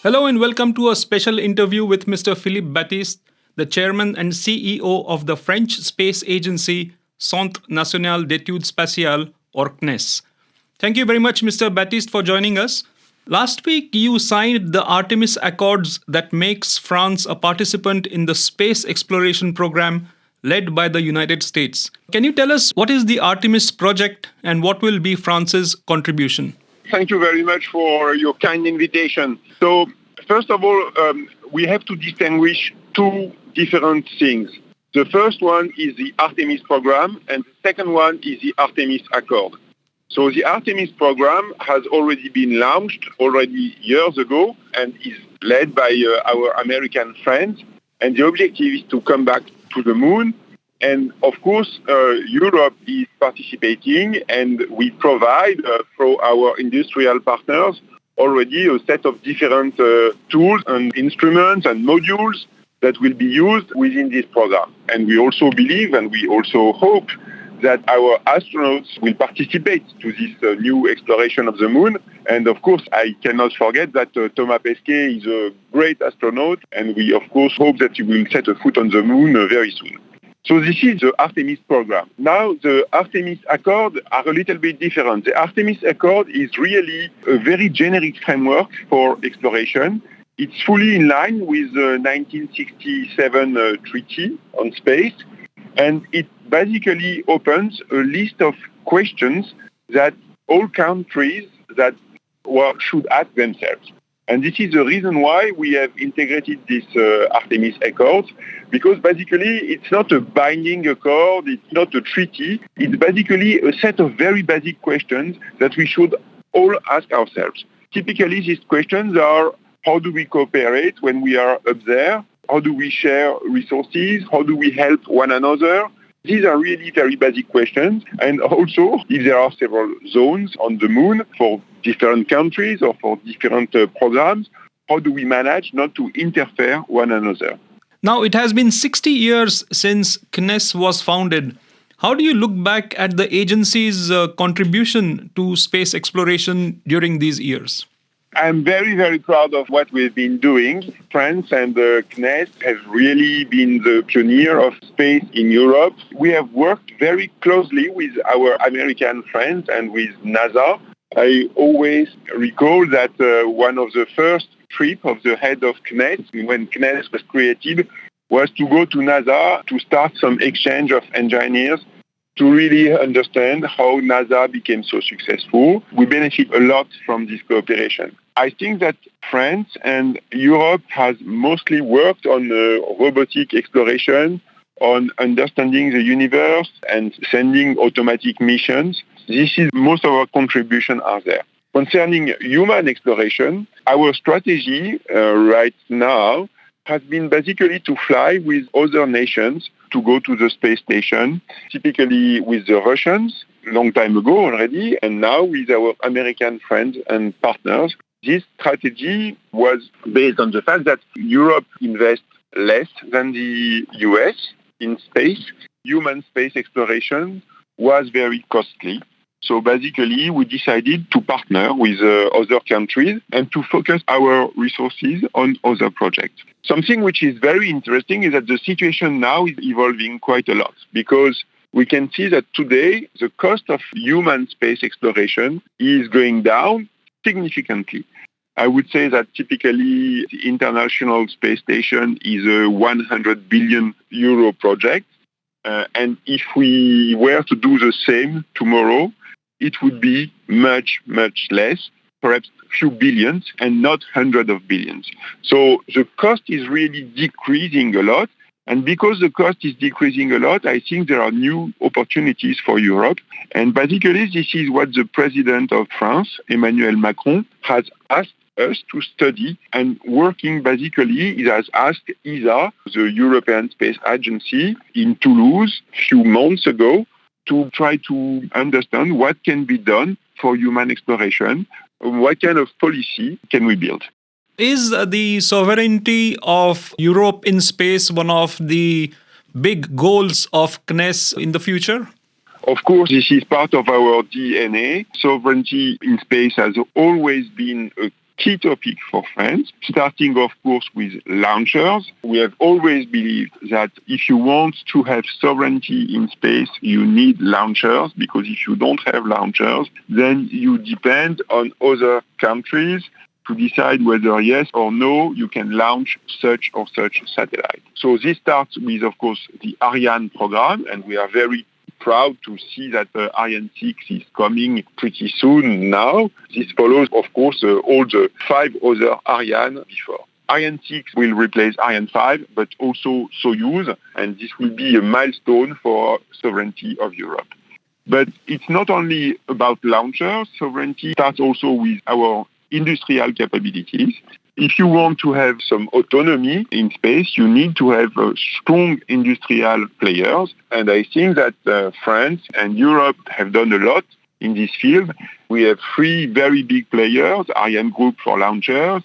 Hello and welcome to a special interview with Mr. Philippe Baptiste, the chairman and CEO of the French space agency Centre National d'Études Spatiales, or CNES. Thank you very much, Mr. Baptiste, for joining us. Last week, you signed the Artemis Accords that makes France a participant in the space exploration program led by the United States. Can you tell us what is the Artemis project and what will be France's contribution? Thank you very much for your kind invitation. So, first of all, we have to distinguish two different things. The first one is the Artemis program, and the second one is the Artemis Accord. So the Artemis program has already been launched years ago and is led by our American friends. And the objective is to come back to the moon. And of course, Europe is participating, and we provide through our industrial partners already a set of different tools and instruments and modules that will be used within this program. And we also believe and we also hope that our astronauts will participate to this new exploration of the moon. And of course, I cannot forget that Thomas Pesquet is a great astronaut, and we of course hope that he will set a foot on the moon very soon. So this is the Artemis program. Now, the Artemis Accord are a little bit different. The Artemis Accord is really a very generic framework for exploration. It's fully in line with the 1967 Treaty on Space, and it basically opens a list of questions that all countries should ask themselves. And this is the reason why we have integrated this Artemis Accord, because basically it's not a binding accord, it's not a treaty, it's basically a set of very basic questions that we should all ask ourselves. Typically, these questions are: how do we cooperate when we are up there? How do we share resources? How do we help one another? These are really very basic questions. And also, if there are several zones on the moon for different countries or for different programs, how do we manage not to interfere one another? Now, it has been 60 years since CNES was founded. How do you look back at the agency's contribution to space exploration during these years? I'm very, very proud of what we've been doing. France and the CNES have really been the pioneer of space in Europe. We have worked very closely with our American friends and with NASA. I always recall that one of the first trips of the head of CNES, when CNES was created, was to go to NASA to start some exchange of engineers to really understand how NASA became so successful. We benefit a lot from this cooperation. I think that France and Europe has mostly worked on robotic exploration, on understanding the universe and sending automatic missions. This is most of our contribution are there. Concerning human exploration, our strategy right now has been basically to fly with other nations to go to the space station, typically with the Russians, long time ago already, and now with our American friends and partners. This strategy was based on the fact that Europe invests less than the US in space. Human space exploration was very costly. So basically, we decided to partner with other countries and to focus our resources on other projects. Something which is very interesting is that the situation now is evolving quite a lot, because we can see that today the cost of human space exploration is going down significantly. I would say that typically the International Space Station is a 100 billion euro project. And if we were to do the same tomorrow, it would be much, much less, perhaps a few billions and not hundreds of billions. So the cost is really decreasing a lot. And because the cost is decreasing a lot, I think there are new opportunities for Europe. And basically, this is what the President of France, Emmanuel Macron, has asked us to study, and working basically, he has asked ESA, the European Space Agency, in Toulouse a few months ago, to try to understand what can be done for human exploration, what kind of policy can we build. Is the sovereignty of Europe in space one of the big goals of CNES in the future? Of course, this is part of our DNA. Sovereignty in space has always been a key topic for France, starting, of course, with launchers. We have always believed that if you want to have sovereignty in space, you need launchers, because if you don't have launchers, then you depend on other countries to decide whether yes or no you can launch such or such satellite. So this starts with, of course, the Ariane program, and we are very proud to see that Ariane 6 is coming pretty soon now. This follows, of course, all the 5 other Ariane before. Ariane 6 will replace Ariane 5, but also Soyuz, and this will be a milestone for sovereignty of Europe. But it's not only about launchers. Sovereignty starts also with our industrial capabilities. If you want to have some autonomy in space, you need to have strong industrial players. And I think that France and Europe have done a lot in this field. We have 3 very big players: Ariane Group for launchers,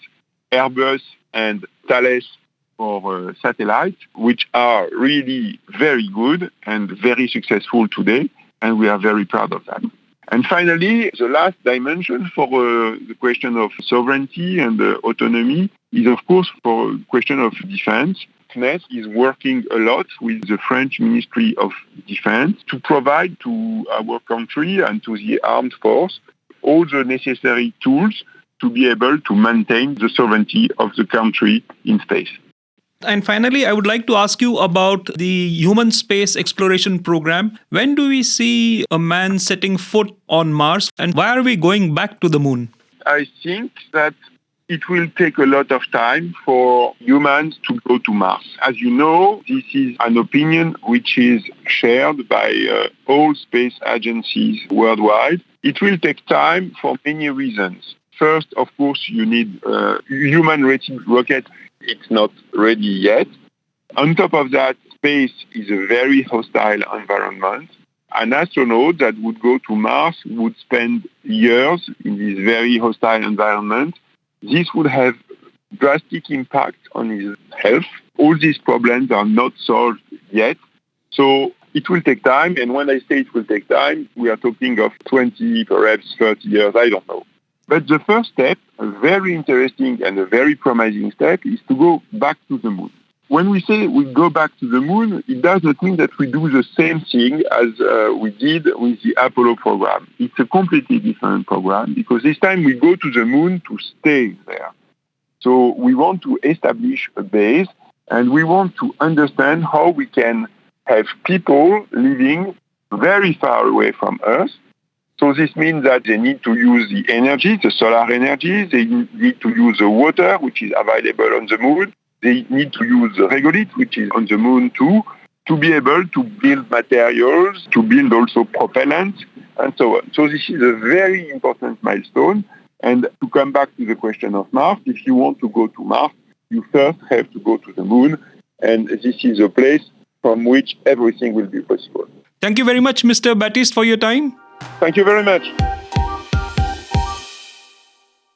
Airbus and Thales for satellites, which are really very good and very successful today. And we are very proud of that. And finally, the last dimension for the question of sovereignty and autonomy is, of course, for the question of defense. CNES is working a lot with the French Ministry of Defense to provide to our country and to the armed force all the necessary tools to be able to maintain the sovereignty of the country in space. And finally, I would like to ask you about the human space exploration program. When do we see a man setting foot on Mars, and why are we going back to the moon? I think that it will take a lot of time for humans to go to Mars. As you know, this is an opinion which is shared by all space agencies worldwide. It will take time for many reasons. First, of course, you need a human-rated rocket. It's not ready yet. On top of that, space is a very hostile environment. An astronaut that would go to Mars would spend years in this very hostile environment. This would have drastic impact on his health. All these problems are not solved yet. So it will take time. And when I say it will take time, we are talking of 20, perhaps 30 years, I don't know. But the first step, a very interesting and a very promising step, is to go back to the moon. When we say we go back to the moon, it does not mean that we do the same thing as we did with the Apollo program. It's a completely different program, because this time we go to the moon to stay there. So we want to establish a base, and we want to understand how we can have people living very far away from Earth. So this means that they need to use the energy, the solar energy. They need to use the water, which is available on the moon. They need to use the regolith, which is on the moon too, to be able to build materials, to build also propellant, and so on. So this is a very important milestone. And to come back to the question of Mars, if you want to go to Mars, you first have to go to the moon. And this is a place from which everything will be possible. Thank you very much, Mr. Baptiste, for your time. Thank you very much.